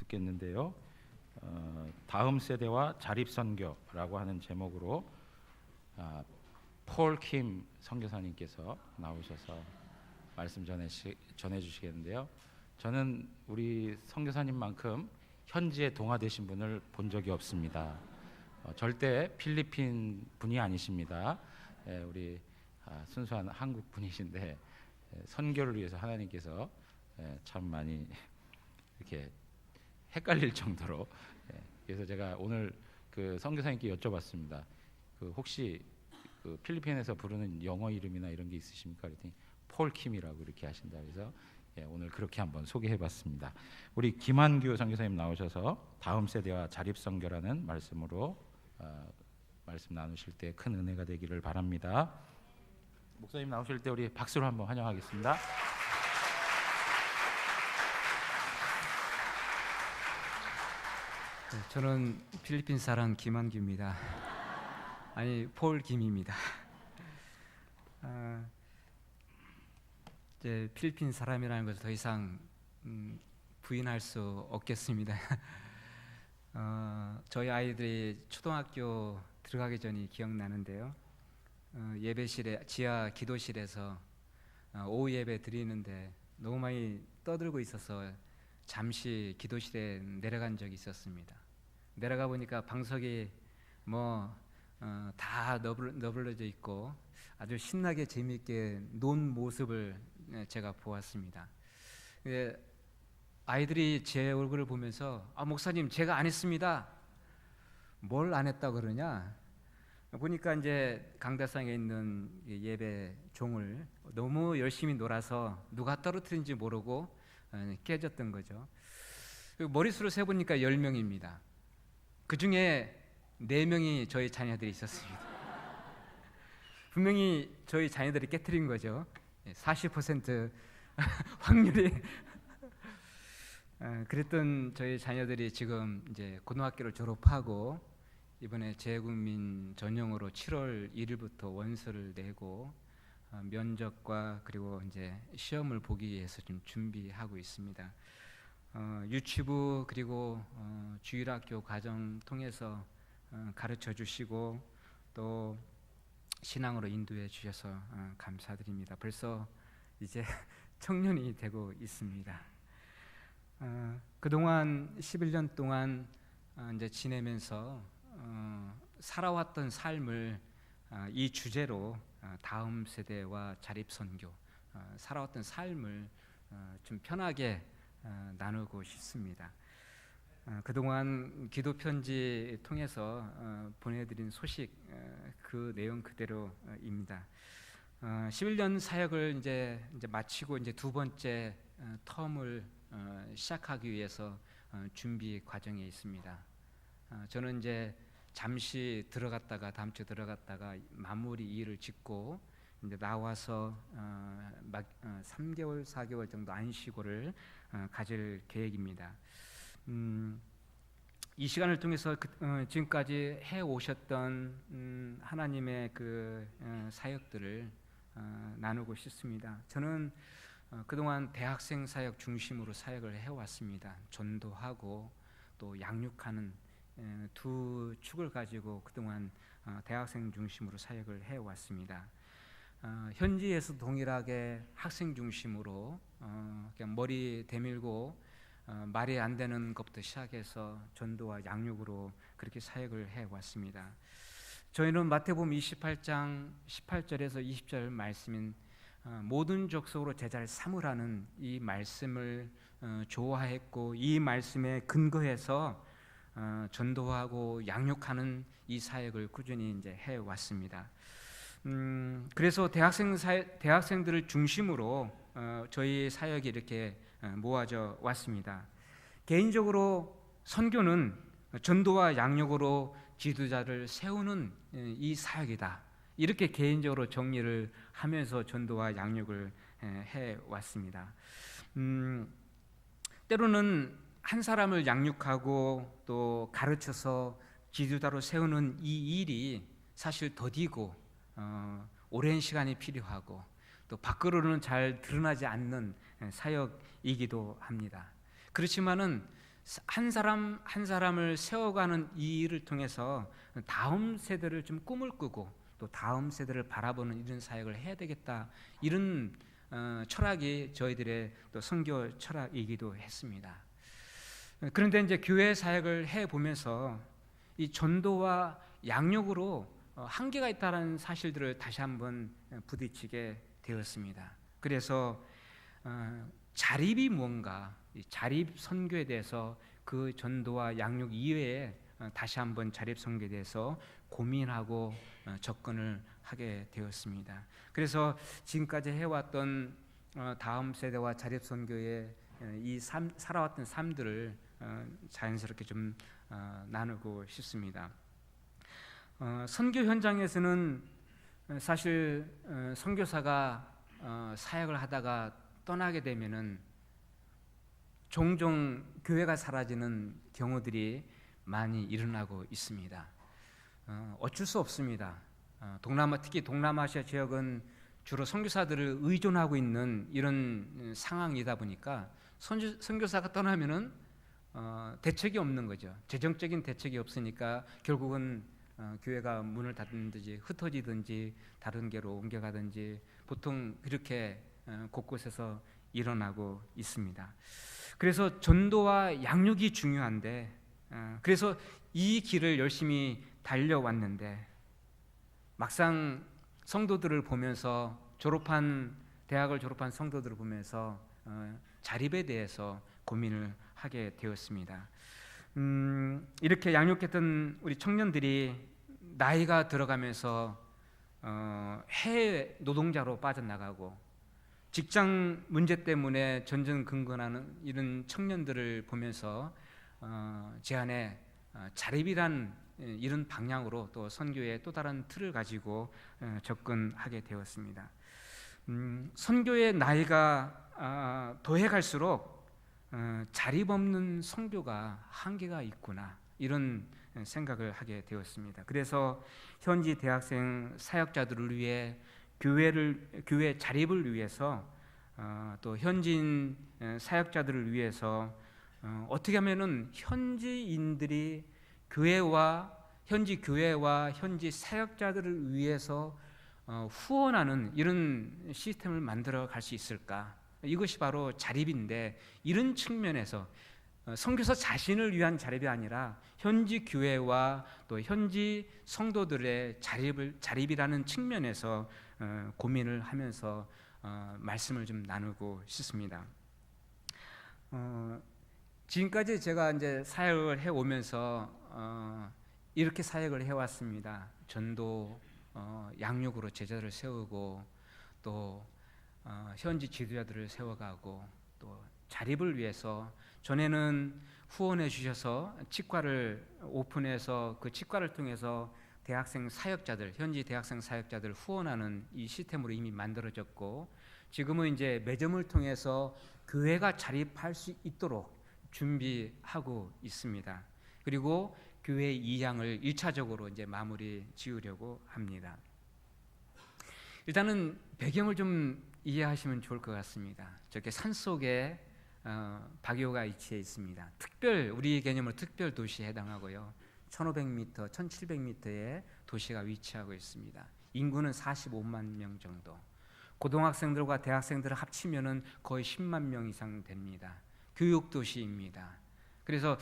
듣겠는데요. 다음 세대와 자립선교라고 하는 제목으로 폴 킴 선교사님께서 나오셔서 말씀 전해주시겠는데요. 저는 우리 선교사님만큼 현지에 동화되신 분을 본 적이 없습니다. 절대 필리핀 분이 아니십니다. 우리 순수한 한국 분이신데 선교를 위해서 하나님께서 참 많이 이렇게 헷갈릴 정도로 그래서 제가 오늘 그 선교사님께 여쭤봤습니다. 그 혹시 그 필리핀에서 부르는 영어 이름이나 이런 게 있으십니까? 그랬더니 폴 킴이라고 이렇게 하신다. 그래서 오늘 그렇게 한번 소개해봤습니다. 우리 김한규 선교사님 나오셔서 다음 세대와 자립선교라는 말씀으로 말씀 나누실 때 큰 은혜가 되기를 바랍니다. 목사님 나오실 때 우리 박수로 한번 환영하겠습니다. 저는 필리핀 사람 김한규입니다. 아니 폴 김입니다. 이제 필리핀 사람이라는 것을 더 이상 부인할 수 없겠습니다. 저희 아이들이 초등학교 들어가기 전이 기억나는데요. 예배실에 지하 기도실에서 오후 예배 드리는데 너무 많이 떠들고 있어서 잠시 기도실에 내려간 적이 있었습니다. 내려가 보니까 방석이 다 너블러져 있고 아주 신나게 재미있게 논 모습을 제가 보았습니다. 아이들이 제 얼굴을 보면서 목사님 제가 안 했습니다. 뭘 안 했다 그러냐? 보니까 이제 강다상에 있는 예배 종을 너무 열심히 놀아서 누가 떨어뜨린지 모르고 깨졌던 거죠. 머릿수로 세보니까 10명입니다. 그 중에 4명이 저희 자녀들이 있었습니다. 분명히 저희 자녀들이 깨트린 거죠. 40% 확률이 그랬던 저희 자녀들이 지금 이제 고등학교를 졸업하고 이번에 재국민 전형으로 7월 1일부터 원서를 내고 면접과 그리고 이제 시험을 보기 위해서 좀 준비하고 있습니다. 유치부 그리고 주일학교 과정 통해서 가르쳐 주시고 또 신앙으로 인도해 주셔서 감사드립니다. 벌써 이제 청년이 되고 있습니다. 그동안 11년 동안 이제 지내면서 살아왔던 삶을 이 주제로 다음 세대와 자립선교 살아왔던 삶을 좀 편하게 나누고 싶습니다. 그동안 기도 편지 통해서 보내드린 소식 그 내용 그대로입니다. 11년 사역을 이제 마치고 이제 두 번째 텀을 시작하기 위해서 준비 과정에 있습니다. 저는 이제 잠시 들어갔다가 다음 주에 들어갔다가 마무리 일을 짓고 이제 나와서 3개월, 4개월 정도 안식을 가질 계획입니다. 이 시간을 통해서 지금까지 해 오셨던 하나님의 그 사역들을 나누고 싶습니다. 저는 그동안 대학생 사역 중심으로 사역을 해왔습니다. 전도하고 또 양육하는 두 축을 가지고 그동안 대학생 중심으로 사역을 해왔습니다. 현지에서 동일하게 학생 중심으로 그냥 머리 대밀고 말이 안 되는 것부터 시작해서 전도와 양육으로 그렇게 사역을 해왔습니다. 저희는 마태복음 28장 18절에서 20절 말씀인 모든 족속으로 제자를 삼으라는 이 말씀을 좋아했고 이 말씀에 근거해서 전도하고 양육하는 이 사역을 꾸준히 이제 해왔습니다. 그래서 대학생들을 중심으로 저희 사역이 이렇게 모아져 왔습니다. 개인적으로 선교는 전도와 양육으로 지도자를 세우는 이 사역이다. 이렇게 개인적으로 정리를 하면서 전도와 양육을 해왔습니다. 때로는 한 사람을 양육하고 또 가르쳐서 지도자로 세우는 이 일이 사실 더디고 오랜 시간이 필요하고 또 밖으로는 잘 드러나지 않는 사역이기도 합니다. 그렇지만은 한 사람 한 사람을 세워가는 이 일을 통해서 다음 세대를 좀 꿈을 꾸고 또 다음 세대를 바라보는 이런 사역을 해야 되겠다, 이런 철학이 저희들의 또 선교 철학이기도 했습니다. 그런데 이제 교회 사역을 해 보면서 이 전도와 양육으로 한계가 있다는 사실들을 다시 한번 부딪히게 되었습니다. 그래서 자립이 뭔가, 자립 선교에 대해서 그 전도와 양육 이외에 다시 한번 자립 선교에 대해서 고민하고 접근을 하게 되었습니다. 그래서 지금까지 해왔던 다음 세대와 자립 선교의 이 살아왔던 삶들을 자연스럽게 좀 나누고 싶습니다. 선교 현장에서는 사실 선교사가 사역을 하다가 떠나게 되면은 종종 교회가 사라지는 경우들이 많이 일어나고 있습니다. 어쩔 수 없습니다. 특히 동남아시아 지역은 주로 선교사들을 의존하고 있는 이런 상황이다 보니까 선교사가 떠나면은 대책이 없는 거죠. 재정적인 대책이 없으니까 결국은 교회가 문을 닫든지 흩어지든지 다른 데로 옮겨가든지 보통 그렇게 곳곳에서 일어나고 있습니다. 그래서 전도와 양육이 중요한데, 그래서 이 길을 열심히 달려왔는데 막상 성도들을 보면서 대학을 졸업한 성도들을 보면서 자립에 대해서 고민을 하게 되었습니다. 이렇게 양육했던 우리 청년들이 나이가 들어가면서 해외 노동자로 빠져나가고 직장 문제 때문에 전전긍긍하는 이런 청년들을 보면서 제 안에 자립이란 이런 방향으로 또 선교의 또 다른 틀을 가지고 접근하게 되었습니다. 선교의 나이가 더해갈수록 자립 없는 선교가 한계가 있구나, 이런 생각을 하게 되었습니다. 그래서 현지 대학생 사역자들을 위해 교회 자립을 위해서 또 현지인 사역자들을 위해서 어떻게 하면은 현지인들이 현지 교회와 현지 사역자들을 위해서 후원하는 이런 시스템을 만들어 갈 수 있을까? 이것이 바로 자립인데, 이런 측면에서 선교사 자신을 위한 자립이 아니라 현지 교회와 또 현지 성도들의 자립이라는 측면에서 고민을 하면서 말씀을 좀 나누고 싶습니다. 지금까지 제가 이제 사역을 해 오면서 이렇게 사역을 해 왔습니다. 전도, 양육으로 제자를 세우고 또 현지 지도자들을 세워가고 또 자립을 위해서 전에는 후원해 주셔서 치과를 오픈해서 그 치과를 통해서 현지 대학생 사역자들 후원하는 이 시스템으로 이미 만들어졌고, 지금은 이제 매점을 통해서 교회가 자립할 수 있도록 준비하고 있습니다. 그리고 교회 2향을 1차적으로 이제 마무리 지으려고 합니다. 일단은 배경을 좀 이해하시면 좋을 것 같습니다. 저렇게 산속에 박교가 위치해 있습니다. 우리 개념으로 특별 도시에 해당하고요. 1500m, 1700m의 도시가 위치하고 있습니다. 인구는 45만 명 정도. 고등학생들과 대학생들을 합치면은 거의 10만 명 이상 됩니다. 교육 도시입니다. 그래서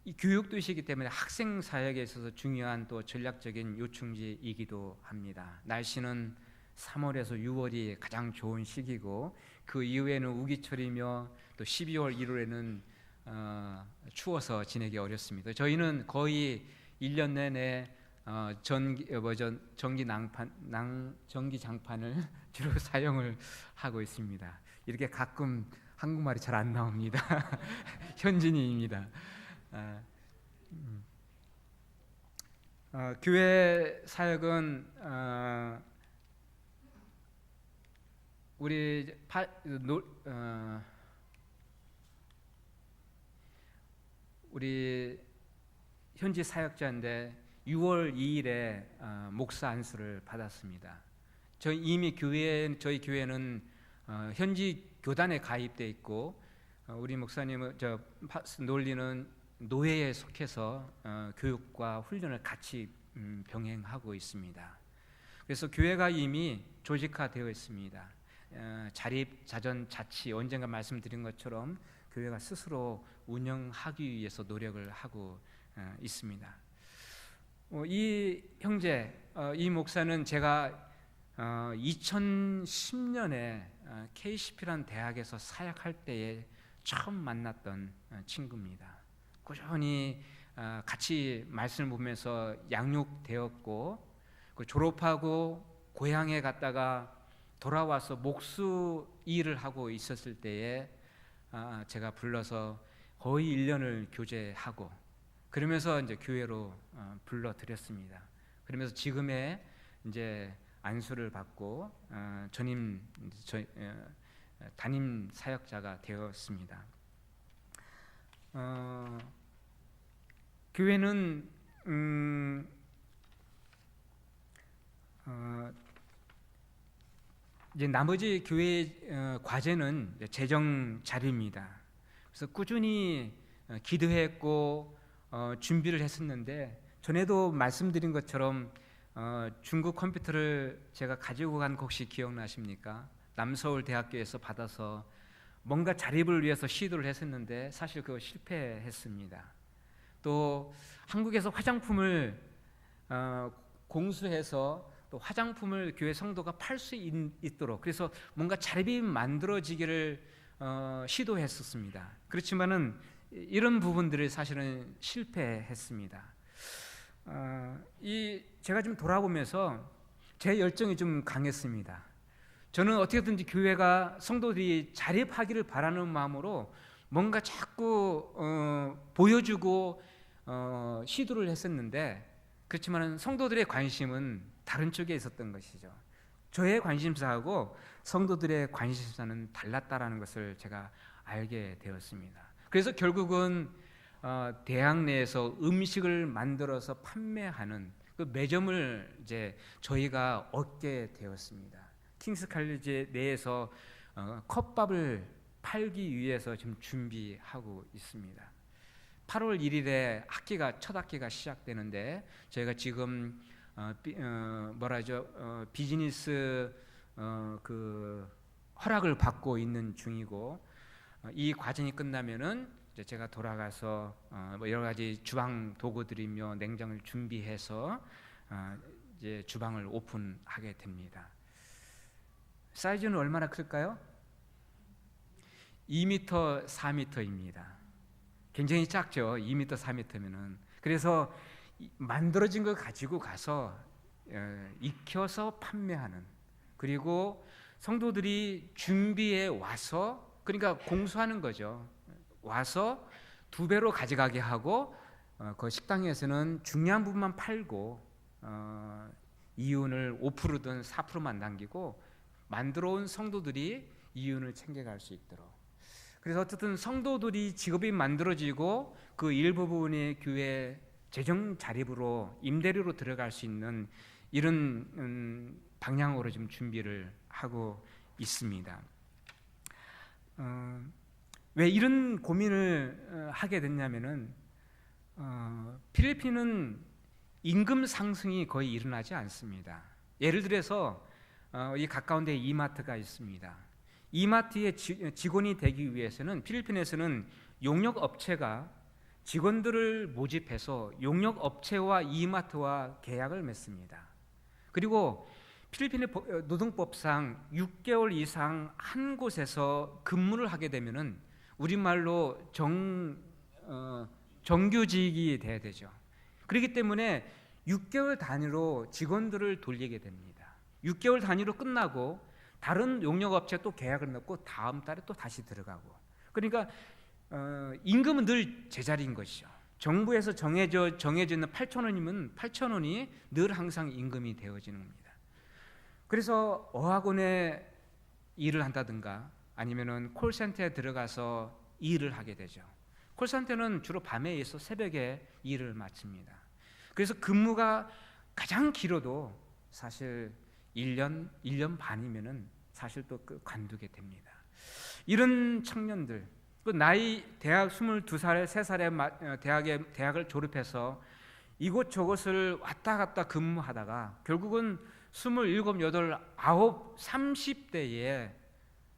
이 교육 도시이기 때문에 학생 사역에 있어서 중요한 또 전략적인 요충지이기도 합니다. 날씨는 3월에서 6월이 가장 좋은 시기고, 그 이후에는 우기철이며 또 12월, 1월에는 추워서 지내기 어렵습니다. 저희는 거의 1년 내내 전기 장판을 주로 사용을 하고 있습니다. 이렇게 가끔 한국말이 잘 안 나옵니다. 현진이입니다. 교회 사역은 우리 현지 사역자인데 6월 2일에 목사 안수를 받았습니다. 저희 교회는 현지 교단에 가입돼 있고 우리 목사님은 논리는 노예에 속해서 교육과 훈련을 같이 병행하고 있습니다. 그래서 교회가 이미 조직화되어 있습니다. 자립, 자전, 자치, 언젠가 말씀드린 것처럼 교회가 스스로 운영하기 위해서 노력을 하고 있습니다. 이 형제, 이 목사는 제가 2010년에 KCP라는 대학에서 사역할 때에 처음 만났던 친구입니다. 꾸준히 같이 말씀을 보면서 양육되었고, 졸업하고 고향에 갔다가 돌아와서 목수 일을 하고 있었을 때에 제가 불러서 거의 1년을 교제하고, 그러면서 이제 교회로 불러드렸습니다. 그러면서 지금의 이제 안수를 받고 담임 사역자가 되었습니다. 교회는 이제 나머지 교회 과제는 재정 자료입니다. 그래서 꾸준히 기도했고 준비를 했었는데, 전에도 말씀드린 것처럼 중국 컴퓨터를 제가 가지고 간 거 혹시 기억나십니까? 남서울대학교에서 받아서 뭔가 자립을 위해서 시도를 했었는데 사실 그거 실패했습니다. 또 한국에서 화장품을 공수해서 또 화장품을 교회 성도가 팔 수 있도록, 그래서 뭔가 자립이 만들어지기를 시도했었습니다. 그렇지만은 이런 부분들이 사실은 실패했습니다. 제가 좀 돌아보면서 제 열정이 좀 강했습니다. 저는 어떻게든지 교회가 성도들이 자립하기를 바라는 마음으로 뭔가 자꾸 보여주고 시도를 했었는데, 그렇지만 성도들의 관심은 다른 쪽에 있었던 것이죠. 저의 관심사하고 성도들의 관심사는 달랐다라는 것을 제가 알게 되었습니다. 그래서 결국은 대학 내에서 음식을 만들어서 판매하는 그 매점을 이제 저희가 얻게 되었습니다. 킹스 칼리지 내에서 컵밥을 팔기 위해서 지금 준비하고 있습니다. 8월 1일에 첫 학기가 시작되는데, 저희가 지금 비즈니스 허락을 받고 있는 중이고, 이 과정이 끝나면은 이제 제가 돌아가서 여러 가지 주방 도구들이며 냉장을 준비해서 이제 주방을 오픈하게 됩니다. 사이즈는 얼마나 클까요? 2m, 4m입니다. 굉장히 작죠. 2m, 4m면은. 그래서 만들어진 걸 가지고 가서 익혀서 판매하는, 그리고 성도들이 준비해 와서, 그러니까 공수하는 거죠. 와서 2배로 가져가게 하고, 그 식당에서는 중요한 부분만 팔고 이윤을 5%든 4%만 남기고 만들어 온 성도들이 이윤을 챙겨갈 수 있도록. 그래서 어쨌든 성도들이 직업이 만들어지고 그 일부분의 교회 재정 자립으로 임대료로 들어갈 수 있는 이런 방향으로 지금 준비를 하고 있습니다. 왜 이런 고민을 하게 됐냐면은 필리핀은 임금 상승이 거의 일어나지 않습니다. 예를 들어서 이 가까운 데 이마트가 있습니다. 이마트의 직원이 되기 위해서는 필리핀에서는 용역업체가 직원들을 모집해서 용역업체와 이마트와 계약을 맺습니다. 그리고 필리핀의 노동법상 6개월 이상 한 곳에서 근무를 하게 되면은 우리말로 정규직이 돼야 되죠. 그렇기 때문에 6개월 단위로 직원들을 돌리게 됩니다. 6개월 단위로 끝나고 다른 용역업체 또 계약을 맺고 다음 달에 또 다시 들어가고, 그러니까 임금은 늘 제자리인 것이죠. 정부에서 정해져 있는 8,000원이면 8,000원이 늘 항상 임금이 되어지는 겁니다. 그래서 어학원에 일을 한다든가 아니면은 콜센터에 들어가서 일을 하게 되죠. 콜센터는 주로 밤에 있어 새벽에 일을 마칩니다. 그래서 근무가 가장 길어도 사실 1년 반이면은 사실 또 관두게 됩니다. 이런 청년들, 그 나이 대학 22살, 3살에 대학을 졸업해서 이곳저곳을 왔다 갔다 근무하다가 결국은 27, 8, 9, 30대에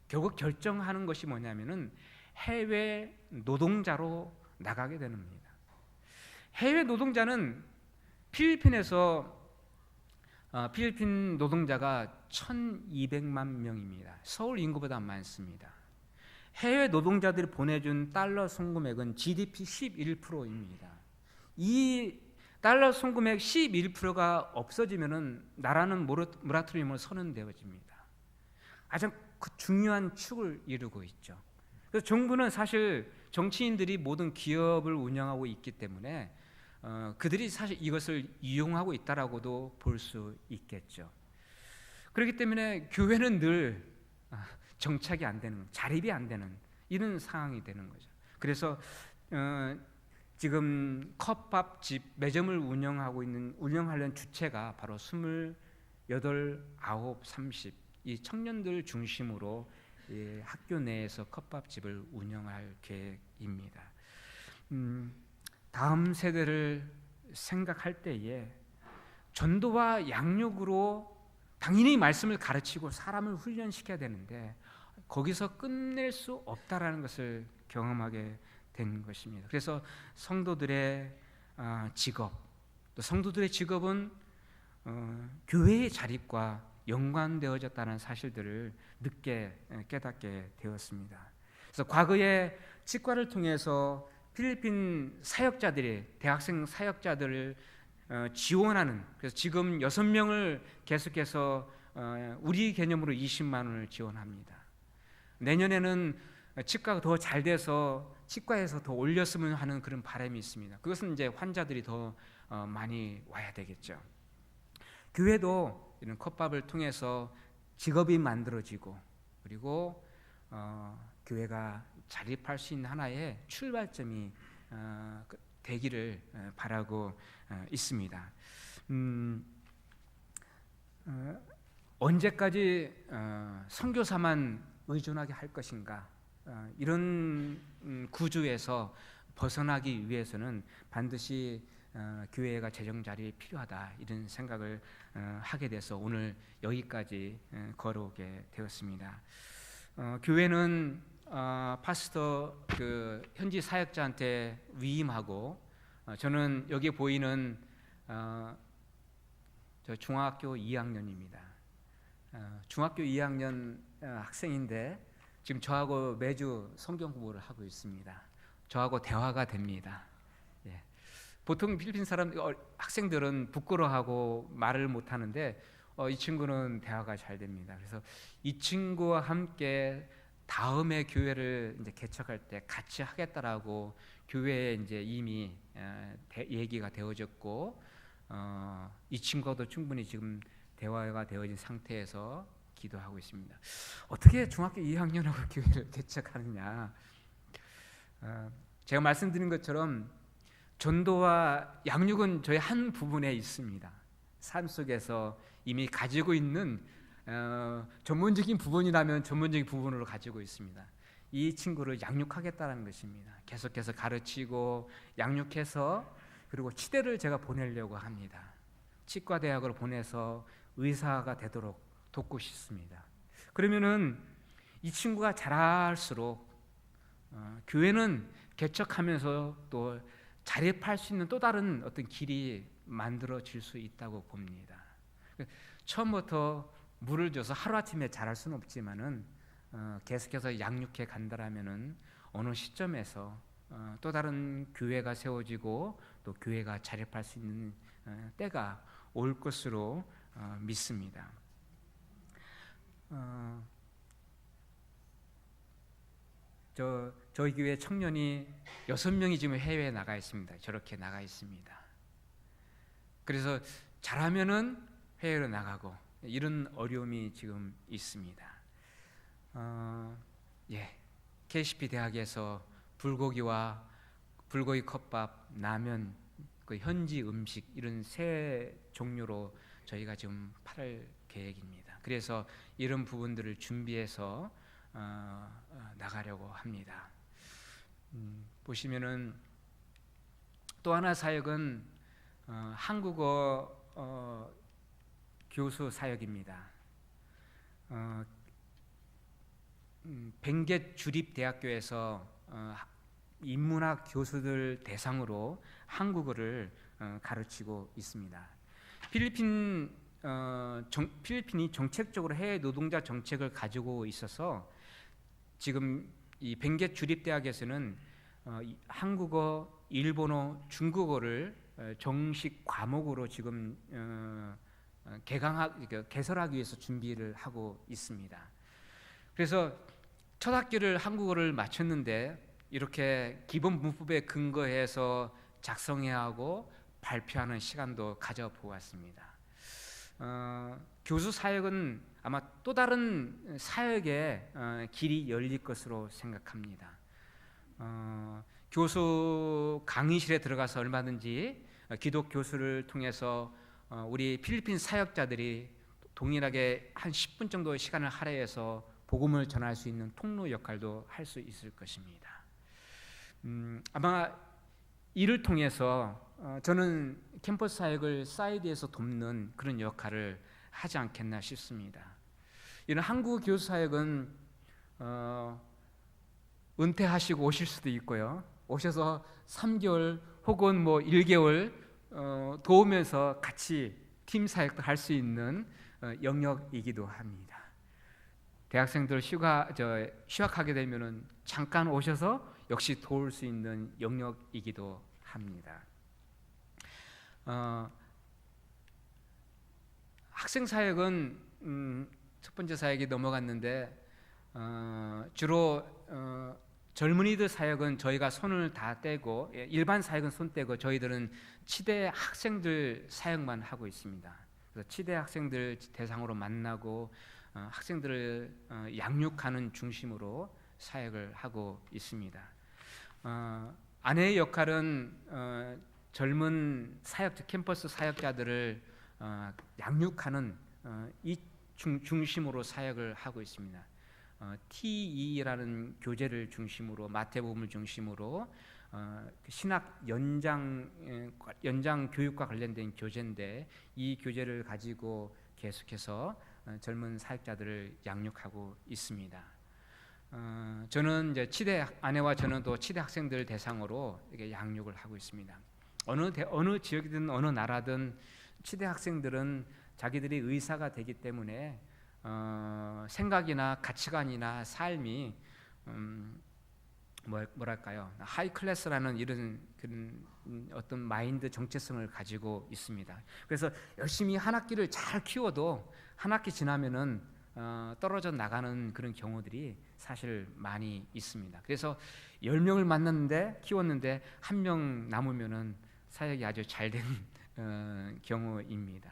결국 결정하는 것이 뭐냐면은 해외 노동자로 나가게 되는 겁니다. 해외 노동자는 필리핀 노동자가 1200만 명입니다. 서울 인구보다 많습니다. 해외 노동자들이 보내준 달러 송금액은 GDP 11%입니다. 이 달러 송금액 11%가 없어지면은 나라는 모라토리움을 선언되어집니다. 가장 중요한 축을 이루고 있죠. 그래서 정부는 사실 정치인들이 모든 기업을 운영하고 있기 때문에 그들이 사실 이것을 이용하고 있다라고도 볼 수 있겠죠. 그렇기 때문에 교회는 늘 정착이 안 되는, 자립이 안 되는 이런 상황이 되는 거죠. 그래서 지금 컵밥집 매점을 운영하려는 주체가 바로 28, 9, 30 이 청년들 중심으로 학교 내에서 컵밥집을 운영할 계획입니다. 다음 세대를 생각할 때에 전도와 양육으로 당연히 말씀을 가르치고 사람을 훈련시켜야 되는데 거기서 끝낼 수 없다라는 것을 경험하게 된 것입니다. 그래서 성도들의 직업, 또 성도들의 직업은 교회의 자립과 연관되어졌다는 사실들을 늦게 깨닫게 되었습니다. 그래서 과거에 치과를 통해서 필리핀 사역자들이 대학생 사역자들을 지원하는, 그래서 지금 6명을 계속해서 우리 개념으로 20만 원을 지원합니다. 내년에는 치과가 더 잘 돼서 치과에서 더 올렸으면 하는 그런 바람이 있습니다. 그것은 이제 환자들이 더 많이 와야 되겠죠. 교회도 이런 컵밥을 통해서 직업이 만들어지고 그리고 교회가 자립할 수 있는 하나의 출발점이 되기를 바라고 있습니다. 언제까지 선교사만 의존하게 할 것인가? 이런 구조에서 벗어나기 위해서는 반드시 교회가 재정 자리에 필요하다, 이런 생각을 하게 돼서 오늘 여기까지 걸어오게 되었습니다. 교회는 파스터 현지 사역자한테 위임하고 저는 여기 보이는 저 중학교 2학년입니다. 중학교 2학년 학생인데 지금 저하고 매주 성경 공부를 하고 있습니다. 저하고 대화가 됩니다. 예. 보통 필리핀 학생들은 부끄러워하고 말을 못 하는데 이 친구는 대화가 잘 됩니다. 그래서 이 친구와 함께 다음에 교회를 이제 개척할 때 같이 하겠다라고 교회에 이제 이미 얘기가 되어졌고 이 친구도 충분히 지금 대화가 되어진 상태에서 기도하고 있습니다. 어떻게 중학교 2학년하고 교회를 개척하느냐? 제가 말씀드린 것처럼 전도와 양육은 저희 한 부분에 있습니다. 삶 속에서 이미 가지고 있는 전문적인 부분이라면 전문적인 부분으로 가지고 있습니다. 이 친구를 양육하겠다는 것입니다. 계속해서 가르치고 양육해서 그리고 치대를 제가 보내려고 합니다. 치과 대학을 보내서 의사가 되도록 돕고 싶습니다. 그러면은 이 친구가 자랄수록 교회는 개척하면서 또 자립할 수 있는 또 다른 어떤 길이 만들어질 수 있다고 봅니다. 처음부터 물을 줘서 하루아침에 자랄 수는 없지만은 계속해서 양육해 간다라면은 어느 시점에서 또 다른 교회가 세워지고 또 교회가 자립할 수 있는 때가 올 것으로 믿습니다. 저희 교회 청년이 6명이 지금 해외에 나가 있습니다. 저렇게 나가 있습니다. 그래서 잘하면은 해외로 나가고 이런 어려움이 지금 있습니다. KCP 대학에서 불고기 컵밥, 라면, 그 현지 음식 이런 세 종류로 저희가 지금 팔을 계획입니다. 그래서 이런 부분들을 준비해서 나가려고 합니다. 보시면은 또 하나 사역은 한국어 교수 사역입니다. 벵겟 주립대학교에서 인문학 교수들 대상으로 한국어를 가르치고 있습니다. 필리핀이 정책적으로 해외 노동자 정책을 가지고 있어서 지금 이 벵겟 주립대학에서는 한국어, 일본어, 중국어를 정식 과목으로 지금 개설하기 위해서 준비를 하고 있습니다. 그래서 첫 학기를 한국어를 마쳤는데 이렇게 기본 문법에 근거해서 작성해야 하고 발표하는 시간도 가져보았습니다. 교수 사역은 아마 또 다른 사역의 길이 열릴 것으로 생각합니다. 교수 강의실에 들어가서 얼마든지 기독 교수를 통해서 우리 필리핀 사역자들이 동일하게 한 10분 정도의 시간을 할애해서 복음을 전할 수 있는 통로 역할도 할 수 있을 것입니다. 아마 이를 통해서 저는 캠퍼스 사역을 사이드에서 돕는 그런 역할을 하지 않겠나 싶습니다. 이런 한국 교수 사역은 은퇴하시고 오실 수도 있고요. 오셔서 3개월 혹은 1개월 도우면서 같이 팀 사역도 할 수 있는 영역이기도 합니다. 대학생들 휴학하게 되면은 잠깐 오셔서 역시 도울 수 있는 영역이기도 합니다. 학생 사역은 첫 번째 사역이 넘어갔는데 주로 젊은이들 사역은 저희가 손을 다 떼고 일반 사역은 손 떼고 저희들은 치대 학생들 사역만 하고 있습니다. 그래서 치대 학생들 대상으로 만나고 학생들을 양육하는 중심으로 사역을 하고 있습니다. 아내의 역할은 젊은 캠퍼스 사역자들을 양육하는 이 중심으로 사역을 하고 있습니다. TE라는 교재를 중심으로 마태복음을 중심으로 신학 연장 교육과 관련된 교재인데 이 교재를 가지고 계속해서 젊은 사역자들을 양육하고 있습니다. 저는 이제 아내와 저는 또 치대 학생들 대상으로 이렇게 양육을 하고 있습니다. 어느 지역이든 어느 나라든 치대 학생들은 자기들이 의사가 되기 때문에 생각이나 가치관이나 삶이 뭐랄까요, 하이 클래스라는 이런 그런 어떤 마인드 정체성을 가지고 있습니다. 그래서 열심히 한 학기를 잘 키워도 한 학기 지나면은 떨어져 나가는 그런 경우들이 사실 많이 있습니다. 그래서 10명을 만났는데 키웠는데 1명 남으면은 사역이 아주 잘된 경우입니다.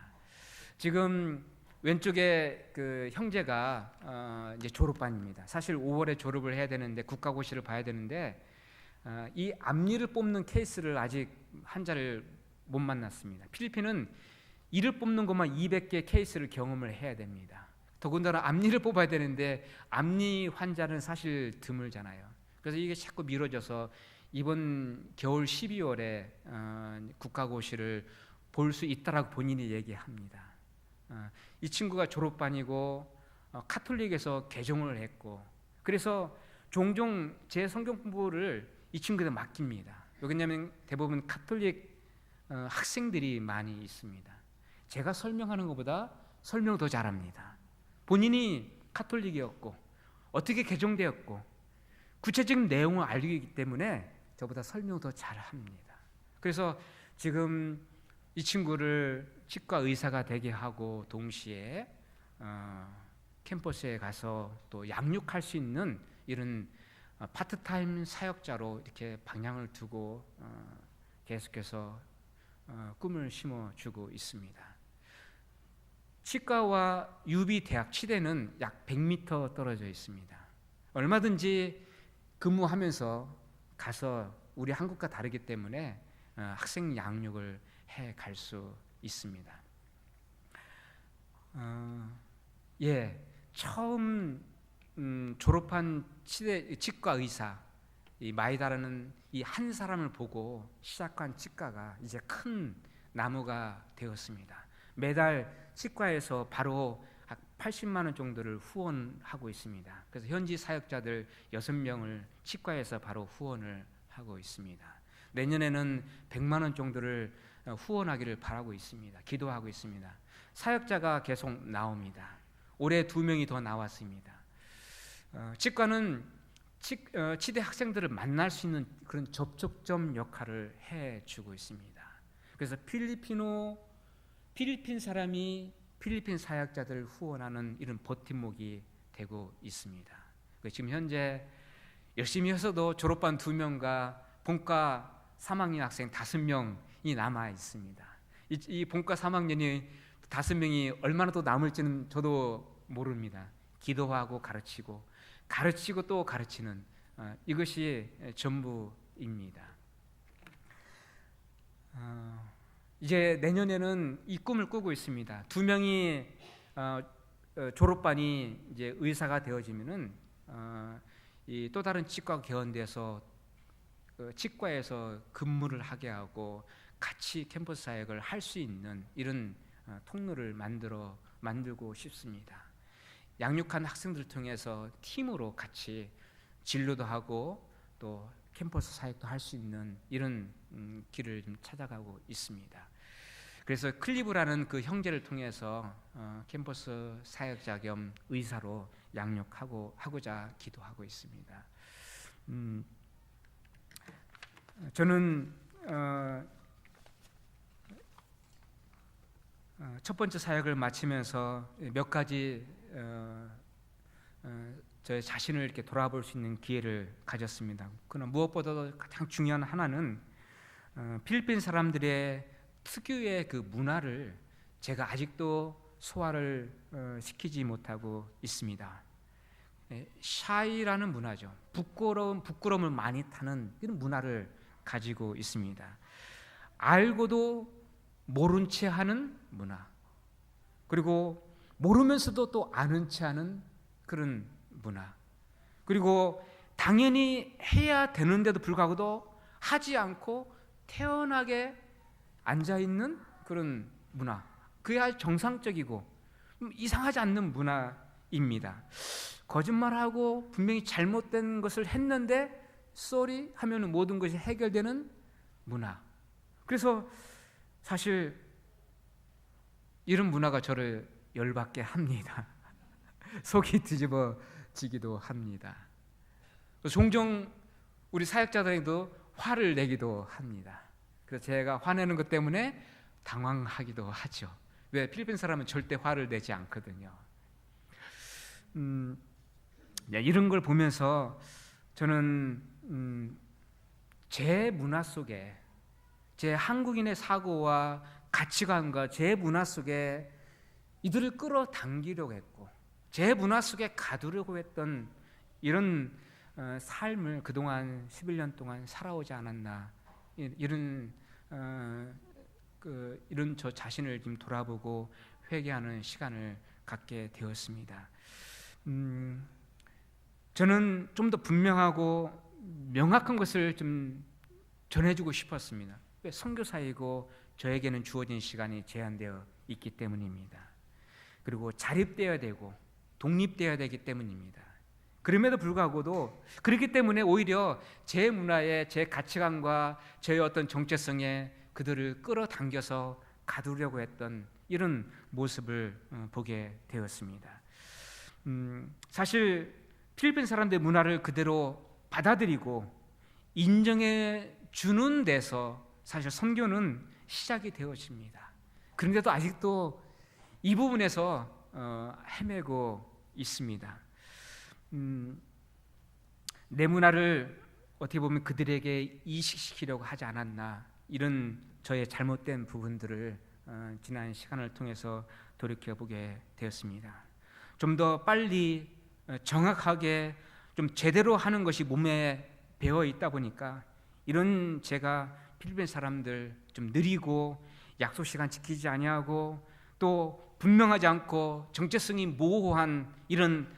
지금 왼쪽에 그 형제가 이제 졸업반입니다. 사실 5월에 졸업을 해야 되는데 국가고시를 봐야 되는데 이 앞니를 뽑는 케이스를 아직 환자를 못 만났습니다. 필리핀은 이를 뽑는 것만 200개 케이스를 경험을 해야 됩니다. 더군다나 앞니를 뽑아야 되는데 앞니 환자는 사실 드물잖아요. 그래서 이게 자꾸 미뤄져서 이번 겨울 12월에 국가고시를 볼 수 있다라고 본인이 얘기합니다. 이 친구가 졸업반이고 카톨릭에서 개종을 했고 그래서 종종 제 성경 공부를 이 친구한테 맡깁니다. 왜냐하면 대부분 카톨릭 학생들이 많이 있습니다. 제가 설명하는 것보다 설명 더 잘합니다. 본인이 카톨릭이었고 어떻게 개종되었고 구체적인 내용을 알기 때문에 저보다 설명 더 잘합니다. 그래서 지금 이 친구를 치과 의사가 되게 하고 동시에 캠퍼스에 가서 또 양육할 수 있는 이런 파트타임 사역자로 이렇게 방향을 두고 계속해서 꿈을 심어주고 있습니다. 치과와 유비대학 치대는 약 100m 떨어져 있습니다. 얼마든지 근무하면서 가서 우리 한국과 다르기 때문에 학생 양육을 해 갈 수 있습니다. 처음 졸업한 치과 의사 이 마이다라는 이 한 사람을 보고 시작한 치과가 이제 큰 나무가 되었습니다. 매달 치과에서 바로 80만 원 정도를 후원하고 있습니다. 그래서 현지 사역자들 6명을 치과에서 바로 후원을 하고 있습니다. 내년에는 100만 원 정도를 후원하기를 바라고 있습니다. 기도하고 있습니다. 사역자가 계속 나옵니다. 올해 2명이 더 나왔습니다. 치과는 치대 학생들을 만날 수 있는 그런 접촉점 역할을 해주고 있습니다. 그래서 필리핀 사람이 필리핀 사역자들을 후원하는 이런 버팀목이 되고 있습니다. 지금 현재 열심히 해서도 졸업반 2명과 본과 3학년 학생 5명이 남아 있습니다. 이 본과 3학년이 5명이 얼마나 또 남을지는 저도 모릅니다. 기도하고 가르치고 또 가르치는 이것이 전부입니다. 이제 내년에는 이 꿈을 꾸고 있습니다. 2명이 졸업반이 이제 의사가 되어지면은 이 또 다른 치과 개원돼서 치과에서 근무를 하게 하고 같이 캠퍼스 사역을 할 수 있는 이런 통로를 만들고 싶습니다. 양육한 학생들을 통해서 팀으로 같이 진료도 하고 또 캠퍼스 사역도 할 수 있는 이런 길을 좀 찾아가고 있습니다. 그래서 클리브라는 그 형제를 통해서 캠퍼스 사역자 겸 의사로 양육하고자 기도하고 있습니다. 저는 첫 번째 사역을 마치면서 몇 가지 저의 자신을 이렇게 돌아볼 수 있는 기회를 가졌습니다. 그러나 무엇보다도 가장 중요한 하나는 필리핀 사람들의 특유의 그 문화를 제가 아직도 소화를 시키지 못하고 있습니다. 샤이라는 문화죠. 부끄러움을 많이 타는 이런 문화를 가지고 있습니다. 알고도 모른 채 하는 문화, 그리고 모르면서도 또 아는 채 하는 그런 문화, 그리고 당연히 해야 되는데도 불구하고도 하지 않고 태연하게 앉아있는 그런 문화, 그게 아주 정상적이고 이상하지 않는 문화입니다. 거짓말하고 분명히 잘못된 것을 했는데 쏘리 하면 모든 것이 해결되는 문화. 그래서 사실 이런 문화가 저를 열받게 합니다. 속이 뒤집어지기도 합니다. 종종 우리 사역자들에게도 화를 내기도 합니다. 그래서 제가 화내는 것 때문에 당황하기도 하죠. 왜? 필리핀 사람은 절대 화를 내지 않거든요. 이런 걸 보면서 저는 제 문화 속에, 제 한국인의 사고와 가치관과 제 문화 속에 이들을 끌어당기려고 했고 제 문화 속에 가두려고 했던 이런 삶을 그동안 11년 동안 살아오지 않았나, 이런 저 자신을 좀 돌아보고 회개하는 시간을 갖게 되었습니다. 저는 좀 더 분명하고 명확한 것을 좀 전해주고 싶었습니다. 왜? 선교사이고 저에게는 주어진 시간이 제한되어 있기 때문입니다. 그리고 자립되어야 되고 독립되어야 되기 때문입니다. 그럼에도 불구하고도 그렇기 때문에 오히려 제 문화에, 제 가치관과 저의 어떤 정체성에 그들을 끌어당겨서 가두려고 했던 이런 모습을 보게 되었습니다. 사실 필리핀 사람들의 문화를 그대로 받아들이고 인정해 주는 데서 사실 선교는 시작이 되어집니다. 그런데도 아직도 이 부분에서 헤매고 있습니다. 내 문화를 어떻게 보면 그들에게 이식시키려고 하지 않았나, 이런 저의 잘못된 부분들을 지난 시간을 통해서 돌이켜보게 되었습니다. 좀 더 빨리 정확하게 좀 제대로 하는 것이 몸에 배어 있다 보니까 이런 제가 필리핀 사람들 좀 느리고 약속 시간 지키지 아니하고 또 분명하지 않고 정체성이 모호한 이런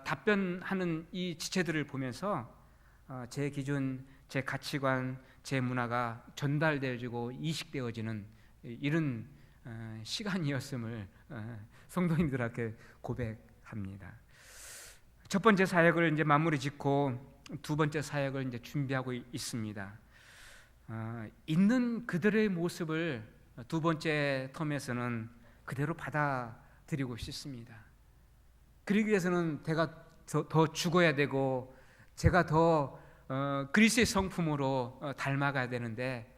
답변하는 이 지체들을 보면서 제 기준, 제 가치관, 제 문화가 전달되어지고 이식되어지는 이런 시간이었음을 성도님들에게 고백합니다. 첫 번째 사역을 이제 마무리 짓고 두 번째 사역을 이제 준비하고 있습니다. 있는 그들의 모습을 두 번째 텀에서는 그대로 받아들이고 싶습니다. 그러기 위해서는 제가 더 죽어야 되고 제가 더 그리스도의 성품으로 닮아가야 되는데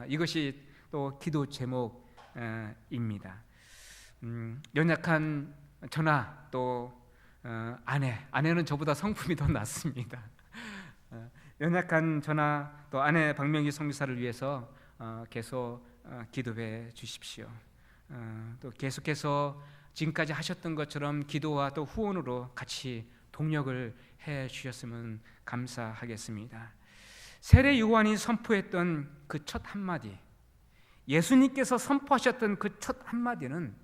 이것이 또 기도 제목입니다. 연약한 저나 또 아내는 저보다 성품이 더 낫습니다. 연약한 저나 또 아내 박명희 선교사를 위해서 계속 기도해 주십시오. 또 계속해서 지금까지 하셨던 것처럼 기도와 또 후원으로 같이 동력을 해 주셨으면 감사하겠습니다. 세례 요한이 선포했던 그 첫 한마디, 예수님께서 선포하셨던 그 첫 한마디는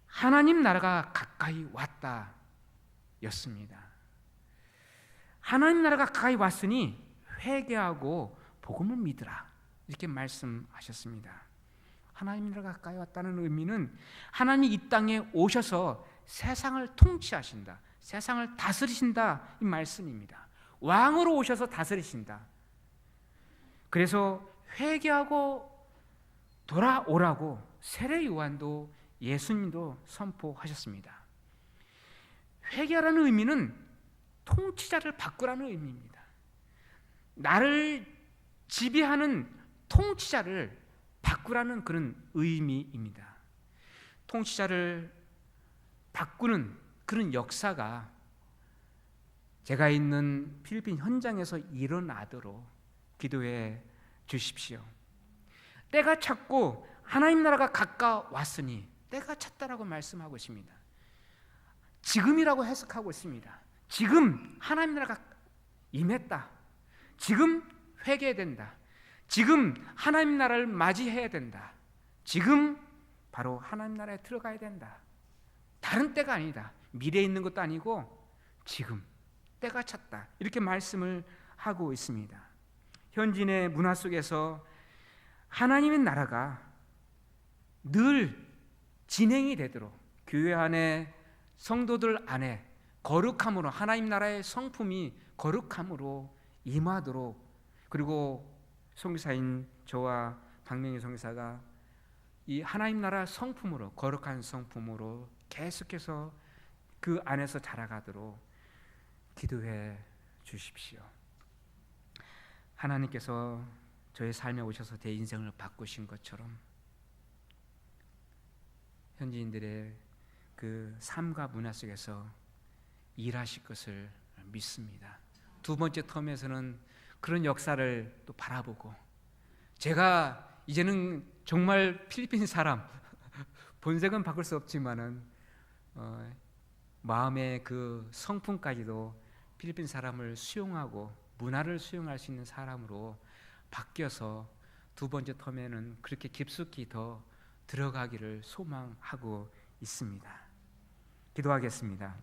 하나님 나라가 가까이 왔다 였습니다. 하나님 나라가 가까이 왔으니 회개하고 복음을 믿으라 이렇게 말씀하셨습니다. 하나님 나라가 가까이 왔다는 의미는 하나님이 이 땅에 오셔서 세상을 통치하신다, 세상을 다스리신다 이 말씀입니다. 왕으로 오셔서 다스리신다. 그래서 회개하고 돌아오라고 세례 요한도 예수님도 선포하셨습니다. 회개하라는 의미는 통치자를 바꾸라는 의미입니다. 나를 지배하는 통치자를 바꾸라는 그런 의미입니다. 통치자를 바꾸는 그런 역사가 제가 있는 필리핀 현장에서 일어나도록 기도해 주십시오. 때가 찼고 하나님 나라가 가까웠으니 때가 찼다라고 말씀하고 있습니다. 지금이라고 해석하고 있습니다. 지금 하나님 나라가 임했다. 지금 회개해야 된다. 지금 하나님 나라를 맞이해야 된다. 지금 바로 하나님 나라에 들어가야 된다. 다른 때가 아니다. 미래에 있는 것도 아니고 지금 때가 찼다. 이렇게 말씀을 하고 있습니다. 현지인의 문화 속에서 하나님의 나라가 늘 진행이 되도록 교회 안에 성도들 안에 거룩함으로 하나님 나라의 성품이 거룩함으로 임하도록, 그리고 선교사인 저와 박명희 선교사가 이 하나님 나라 성품으로, 거룩한 성품으로 계속해서 그 안에서 자라가도록 기도해 주십시오. 하나님께서 저의 삶에 오셔서 제 인생을 바꾸신 것처럼 현지인들의 그 삶과 문화 속에서 일하실 것을 믿습니다. 두 번째 텀에서는 그런 역사를 또 바라보고, 제가 이제는 정말 필리핀 사람, 본색은 바꿀 수 없지만은 마음의 그 성품까지도 필리핀 사람을 수용하고 문화를 수용할 수 있는 사람으로 바뀌어서 두 번째 텀에는 그렇게 깊숙이 더 들어가기를 소망하고 있습니다. 기도하겠습니다.